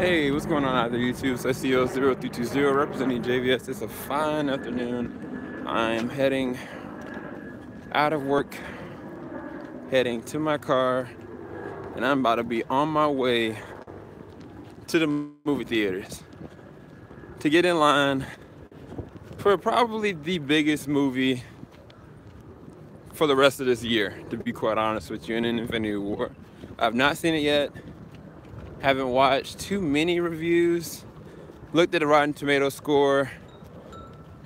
Hey, what's going on out there, YouTube? It's SEO0320 representing JVS. It's a fine afternoon. I'm heading out of work, heading to my car, and I'm about to be on my way to the movie theaters to get in line for probably the biggest movie for the rest of this year, to be quite honest with you, in Infinity War. I've not seen it yet. Haven't watched too many reviews, looked at the Rotten Tomatoes score,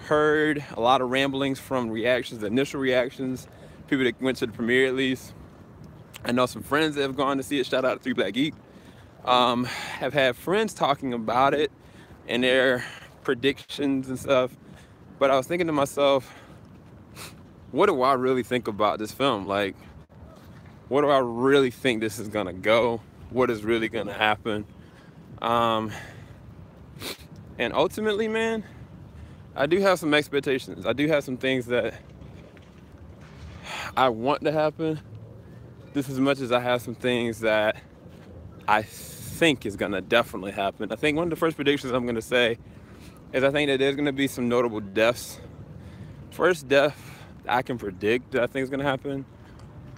heard a lot of ramblings from reactions, initial reactions, people that went to the premiere at least. I know some friends that have gone to see it, shout out to 3 Black Geek. Have had friends talking about it and their predictions and stuff, but I was thinking to myself, what do I really think about this film? Like, what do I really think this is gonna go? What is really gonna happen? And ultimately, man, I do have some expectations. I do have some things that I want to happen, just as much as I have some things that I think is gonna definitely happen. I think one of the first predictions I'm gonna say is I think that there's gonna be some notable deaths. First death I can predict that I think is gonna happen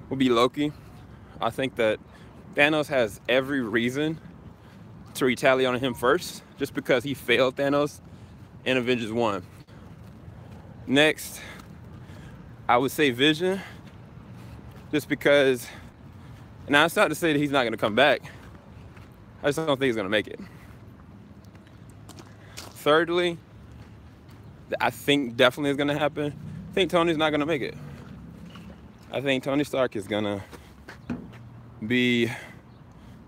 will be Loki. I think that Thanos has every reason to retaliate on him first, just because he failed Thanos in Avengers 1. Next, I would say Vision, just because, now it's not to say that he's not gonna come back, I just don't think he's gonna make it. Thirdly, I think definitely is gonna happen, I think Tony's not gonna make it. I think Tony Stark is gonna be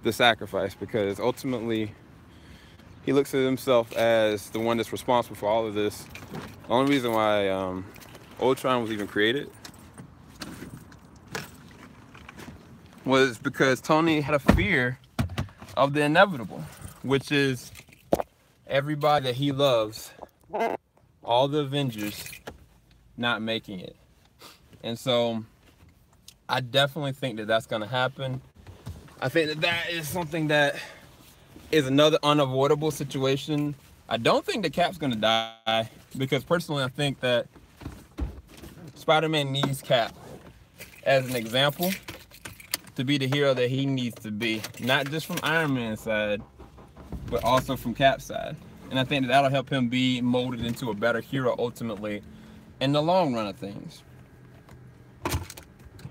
the sacrifice, because ultimately he looks at himself as the one that's responsible for all of this. The only reason why Ultron was even created was because Tony had a fear of the inevitable, which is everybody that he loves, all the Avengers, not making it. And so I definitely think that that's gonna happen. I think that that is something that is another unavoidable situation. I don't think the Cap's gonna die, because personally I think that Spider-Man needs Cap as an example to be the hero that he needs to be, not just from Iron Man's side, but also from Cap's side. And I think that that'll help him be molded into a better hero ultimately in the long run of things.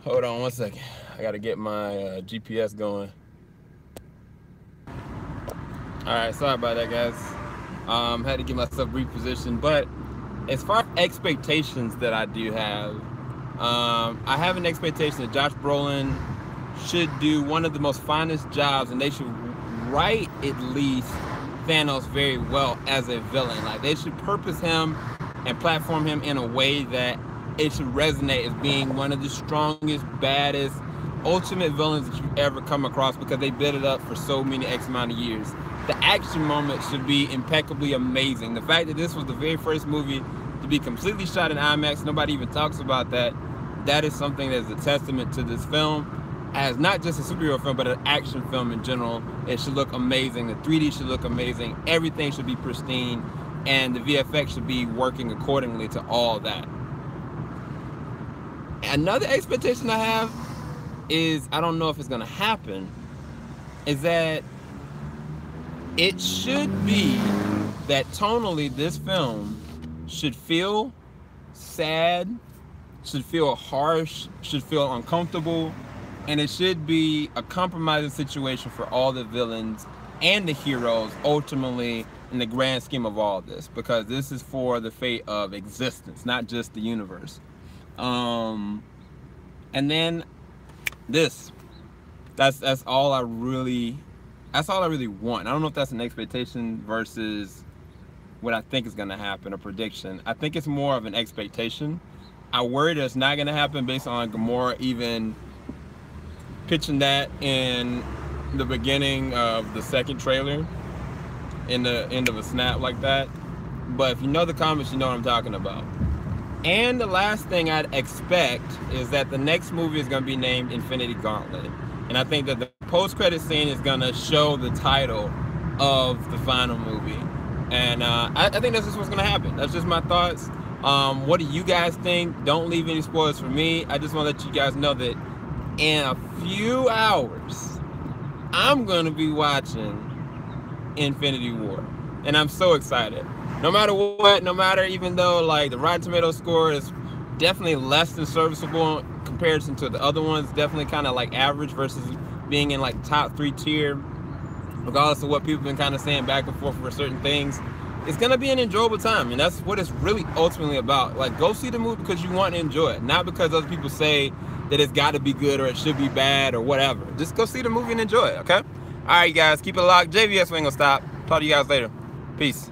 Hold on one second. I gotta get my GPS going. All right, sorry about that, guys. Had to get myself repositioned. But as far as expectations that I do have, I have an expectation that Josh Brolin should do one of the most finest jobs, and they should write at least Thanos very well as a villain. Like, they should purpose him and platform him in a way that it should resonate as being one of the strongest, baddest, ultimate villains that you've ever come across, because they built it up for so many X amount of years. The action moment should be impeccably amazing. The fact that this was the very first movie to be completely shot in IMAX, nobody even talks about that. That is something that's a testament to this film, as not just a superhero film, but an action film in general. It should look amazing. The 3D should look amazing. Everything should be pristine, and the VFX should be working accordingly to all that. Another expectation I have is, I don't know if it's gonna happen, is that it should be that tonally this film should feel sad, should feel harsh, should feel uncomfortable, and it should be a compromising situation for all the villains and the heroes ultimately in the grand scheme of all this, because this is for the fate of existence, not just the universe. And then this, that's all I really want. I don't know if that's an expectation versus what I think is gonna happen, a prediction. I think it's more of an expectation. I worry that it's not gonna happen based on Gamora even pitching that in the beginning of the second trailer, in the end of a snap like that. But if you know the comics, you know what I'm talking about. And the last thing I'd expect is that the next movie is going to be named Infinity Gauntlet. And I think that the post-credit scene is going to show the title of the final movie. And I think that's just what's going to happen. That's just my thoughts. What do you guys think? Don't leave any spoilers for me. I just want to let you guys know that in a few hours, I'm going to be watching Infinity War. And I'm so excited. No matter what, even though like the Rotten Tomatoes score is definitely less than serviceable in comparison to the other ones, definitely kind of like average versus being in like top 3 tier, regardless of what people have been kind of saying back and forth for certain things, it's going to be an enjoyable time. And that's what it's really ultimately about. Like, go see the movie because you want to enjoy it, not because other people say that it's got to be good or it should be bad or whatever. Just go see the movie and enjoy it, okay? All right, guys, keep it locked. JVS, we ain't gonna stop. Talk to you guys later. Peace.